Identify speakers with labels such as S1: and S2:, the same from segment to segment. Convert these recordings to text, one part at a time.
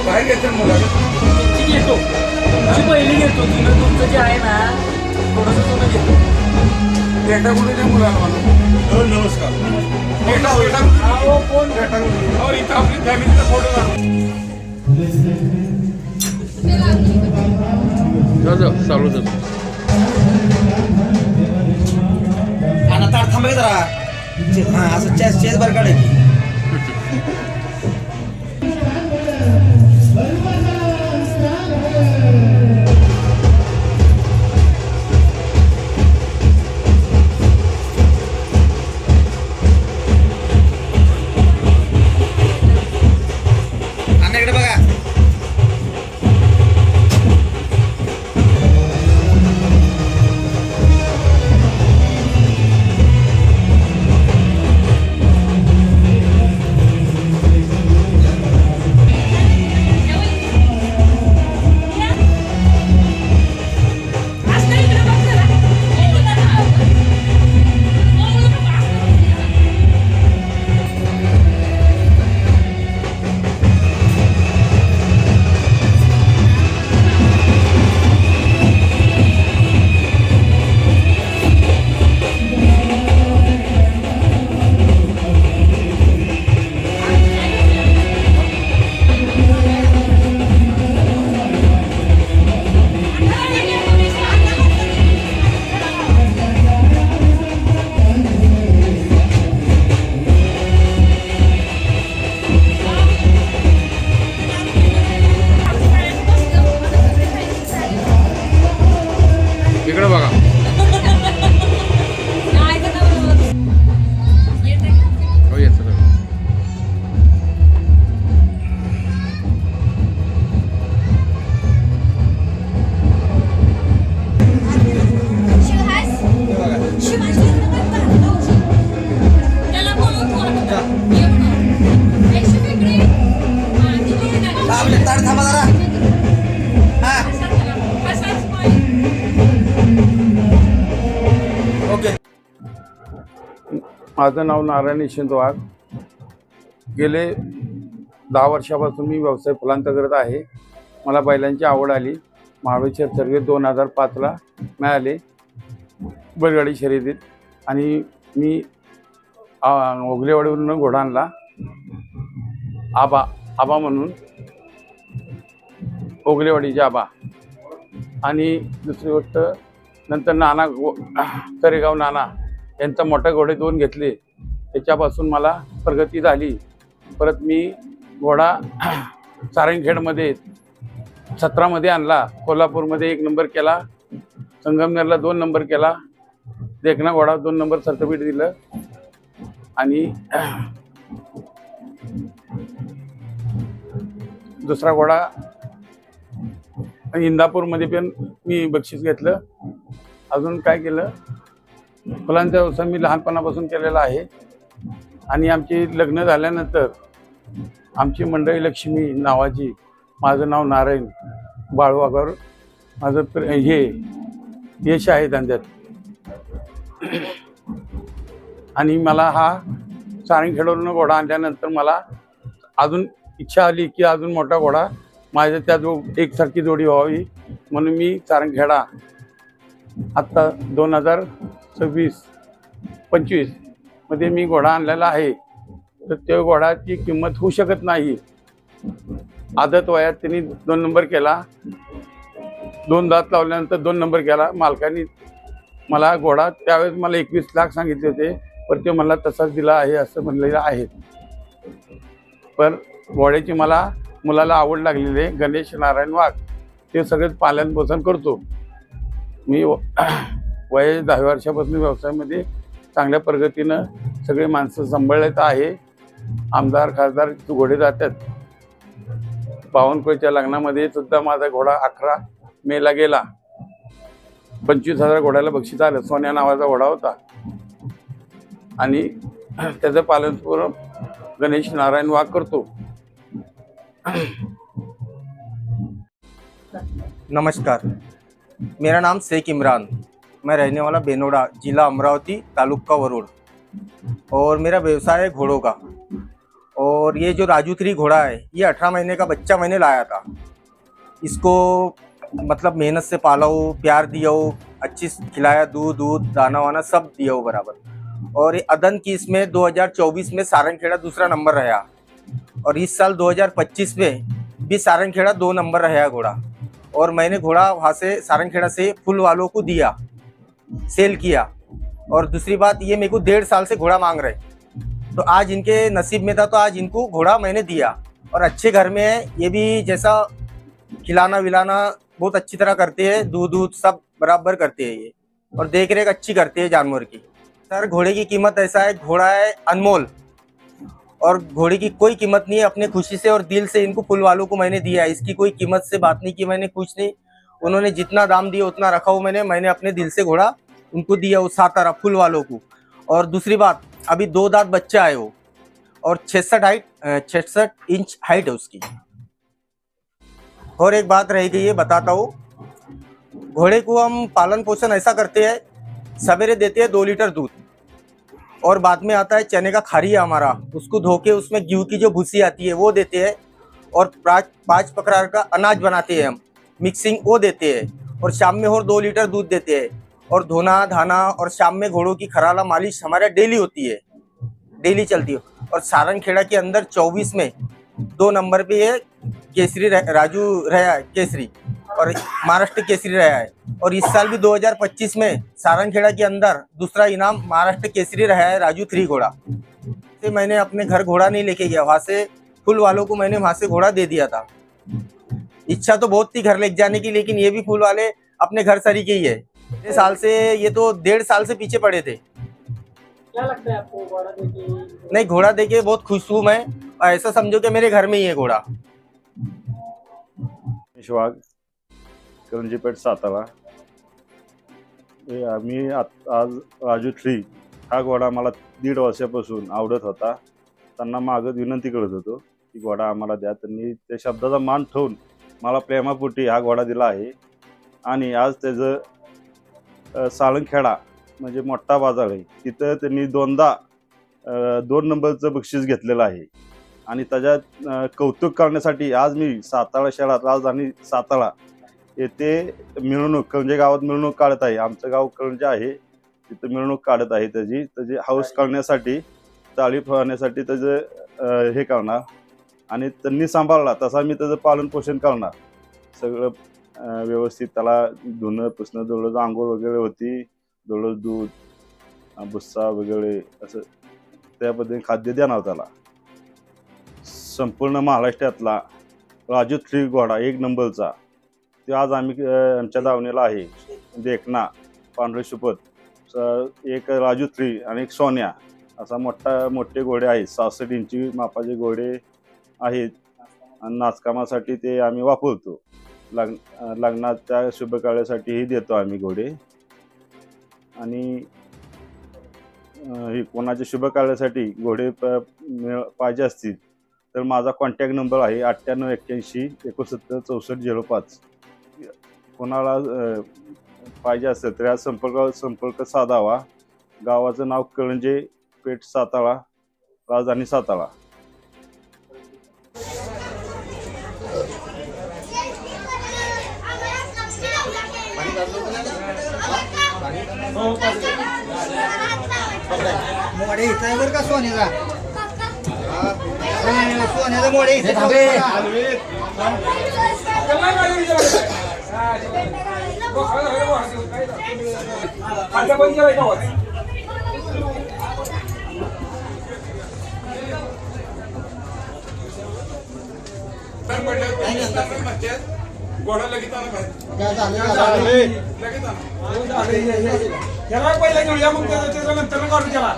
S1: बाहेर घेतो मुलाला
S2: घेतो पहिली घेतो तुला तुमचं जे आहे ना थोडंसं तुला घेतो
S1: डेटा कुठे त्या मुलाला म्हणून नमस्कार डेटा
S2: कोण
S1: इथं आपली फॅमिलीचा फोटो काढून चालू जातो
S2: आणि ताट थांबे जरा हा असं चेस बर काढायची
S1: इकडे बघा हो येतं
S2: ताट थांबा जरा ओके
S1: माझं नाव नारायण यशवंत वाघ गेले 10 वर्षापासून मी व्यवसाय फुलांचा करत आहे. मला बैलांची आवड आली. महाबळेश्वर सर्वे 2005ला मिळाले बैलगाडी शर्यतीत आणि मी ओगलेवाडीवरून घोडा आणला आबा म्हणून ओगलेवाडीचे आबा. आणि दुसरी गोष्ट नंतर नाना करेगाव नाना यांचा मोठा घोडे 2 घेतले. त्याच्यापासून मला प्रगती झाली. परत मी घोडा सारंगखेडमध्ये 17मध्ये आणला. कोल्हापूरमध्ये 1 नंबर केला. संगमनेरला 2 नंबर केला. देखना घोडा 2 नंबर सर्टिफिकेट दिलं. आणि दुसरा घोडा इंदापूरमध्ये पण मी बक्षीस घेतलं. अजून काय केलं, फुलांचा व्यवसाय मी लहानपणापासून केलेला आहे. आणि आमची लग्न झाल्यानंतर आमची मंडळी लक्ष्मी नावाची, माझं नाव नारायण बाळवागर, माझं हे यश आहे धंद्यात. आणि मला हा सारंगखेडवरून घोडा आणल्यानंतर मला अजून इच्छा आली की अजून मोठा घोडा माझ्या त्या एकसारखी जोडी व्हावी. म्हणून मी सारंगखेडा आत्ता 2026-25 मध्ये मी घोडा आणलेला आहे. तर त्या घोड्याची किंमत होऊ शकत नाही. आदत वयात त्यांनी 2 नंबर केला. 2 दात लावल्यानंतर 2 नंबर केला. मालकाने मला घोडा त्यावेळेस मला 21 लाख सांगितले होते, पण ते मला तसाच दिला आहे असं म्हणलेलं आहे. पण घोड्याची मला मुलाला आवड लागलेली आहे. गणेश नारायण वाघ ते सगळेच पालन पोषण करतो मी. वय 10 वर्षापासून व्यवसायामध्ये चांगल्या प्रगतीनं सगळे माणसं सांभाळत आहे. आमदार खासदार घोडे जातात. बावनकुळेच्या लग्नामध्ये सुद्धा माझा घोडा 11 मेला गेला. 25,000 घोड्याला बक्षीस आलं. सोन्या नावाचा घोडा होता आणि त्याचं पालन गणेश नारायण वाघ करतो.
S3: नमस्कार, मेरा नाम शेख इमरान, मैं रहने वाला बेनोड़ा, जिला अमरावती, तालुका वरुड़, और मेरा व्यवसाय है घोड़ों का। और ये जो राजू 3 घोड़ा है, ये 18 महीने का बच्चा मैंने लाया था। इसको मतलब मेहनत से पाला हो, प्यार दिया हो, अच्छी खिलाया, दूध दाना वाना सब दिया हो बराबर। और ये अदन की इसमें 2024 में सारंगखेड़ा दूसरा नंबर रहा, और इस साल 2025 में भी सारंगखेड़ा 2 नंबर रहा घोड़ा। और मैंने घोड़ा वहाँ से सारंगखेड़ा से फुल वालों को दिया, सेल किया। और दूसरी बात, ये मेरे को 1.5 साल से घोड़ा मांग रहे, तो आज इनके नसीब में था तो आज इनको घोड़ा मैंने दिया। और अच्छे घर में है, ये भी जैसा खिलाना विलाना बहुत अच्छी तरह करते हैं, दूध सब बराबर करते हैं ये, और देख रेख अच्छी करते हैं जानवर की। सर घोड़े की कीमत ऐसा है, घोड़ा है अनमोल, और घोड़े की कोई कीमत नहीं है। अपने खुशी से और दिल से इनको फुल वालों को मैंने दिया है। इसकी कोई कीमत से बात नहीं की मैंने, कुछ नहीं। उन्होंने जितना दाम दिया उतना रखा हो मैंने अपने दिल से घोड़ा उनको दिया, वो सातारा फुल वालों को। और दूसरी बात, अभी 2 दांत बच्चा है वो, और 66 इंच हाइट है उसकी। और एक बात रह गई है, बताता हूँ। घोड़े को हम पालन पोषण ऐसा करते हैं, सवेरे देते हैं 2 लीटर दूध, और बाद में आता है चने का खारिया हमारा, उसको धो के उसमें गेहूं की जो भूसी आती है वो देते हैं, और 5 प्रकार का अनाज बनाते हैं हम, मिक्सिंग वो देते हैं। और शाम में और 2 लीटर दूध देते हैं, और धोना धाना, और शाम में घोड़ों की खराला मालिश हमारे डेली होती है, डेली चलती है। और सारंगखेड़ा के अंदर 24 में 2 नंबर पे ये केसरी राजू रहा है, केसरी, और महाराष्ट्र केसरी रहा है। और इस साल भी 2025 में सारंगखेड़ा के अंदर दूसरा इनाम महाराष्ट्र केसरी रहा है, राजू 3 घोड़ा। से मैंने अपने घर घोड़ा नहीं लेके गया, वहाँ से फुल वालों को मैंने वहाँ से घोड़ा दे दिया था। इच्छा तो बहुत थी घर लेके जाने की, लेकिन ये भी फुल वाले अपने घर सरीके ही है। 1.5 साल से, ये तो 1.5 साल से पीछे पड़े थे।
S4: क्या लगता है आपको घोड़ा देके?
S3: नहीं, घोड़ा देके बहुत खुश हूँ मैं, ऐसा समझो कि मेरे घर में ही है घोड़ा।
S5: वाघ, करंजीपेठ, सातारा। आम्ही आज राजू 3 हा घोडा मला 1.5 वर्षापासून आवडत होता. त्यांना मागत विनंती करत होतो की घोडा आम्हाला द्या. त्यांनी त्या शब्दाचा मान ठेवून मला प्रेमापोटी हा घोडा दिला आहे. आणि आज त्याचं साळंगखेडा म्हणजे मोठा बाजार आहे, तिथं त्यांनी 2दा 2 नंबरचं बक्षीस घेतलेलं आहे. आणि त्याच्यात कौतुक करण्यासाठी आज मी सातारा शहरात, राजधानी सातारा येथे मिरवणूक, करंजे गावात मिरवणूक काढत आहे. आमचं गाव करंजे आहे, तिथं मिरवणूक काढत आहे. त्याची हाऊस करण्यासाठी, ताळी फळण्यासाठी त्याचं हे करणार. आणि त्यांनी सांभाळला तसा मी त्याचं पालन पोषण करणार. सगळं व्यवस्थित त्याला धुणं पुसणं, दररोज आंघोळ वगैरे होती, दररोज दूध भुस्सा वगैरे असं त्या पद्धतीने खाद्य देणार त्याला. संपूर्ण महाराष्ट्रातला राजू 3 घोडा 1 नंबरचा ते आज आम्ही आमच्या दावणीला आहे. देखना, पांढरे शुपत, एक राजू 3 आणि एक सोन्या, असा मोठे घोडे आहेत. 66 इंची मापाचे घोडे आहेत. आणि नाचकामासाठी ते आम्ही वापरतो. लग्नाच्या शुभकार्यासाठीही देतो आम्ही घोडे. आणि कोणाच्या शुभकार्यासाठी घोडे पाहिजे असतील तर माझा कॉन्टॅक्ट नंबर आहे 9881 कोणाला पाहिजे असेल तर या संपर्क साधावा. गावाचं नाव करंजे पेठ, सातारा, राजधानी सातारा.
S2: मोडे इथं आहे बरं का सोनीला. सोन्याचं मोडे इथे थांबे.
S6: त्याला पहिला घेऊया मग त्याच्या नंतर काढू त्याला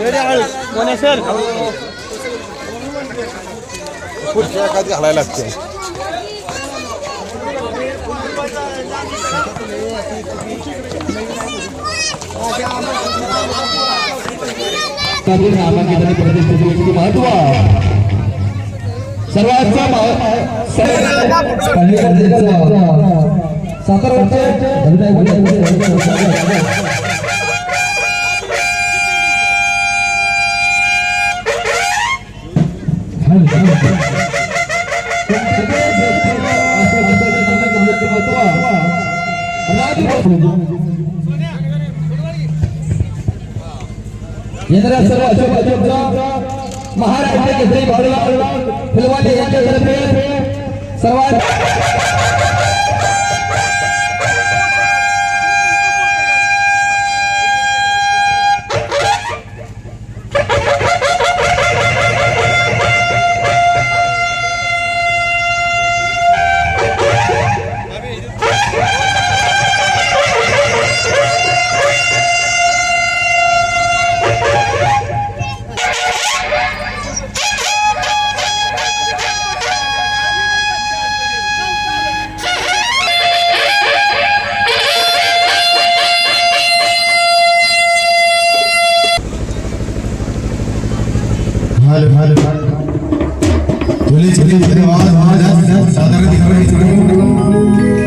S6: काय
S2: कोण आहे सर?
S7: पुढच्या एकात घालायला लागते
S8: येणाऱ्या सर्व अशोक महाराष्ट्र केसरी भावला फुलवाले यांच्यातर्फे सर्वात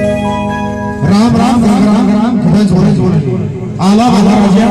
S8: राम राम राम राम राम थोडे थोडे थोडे आला आला राजा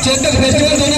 S8: चेतक फेस्टिवल 2023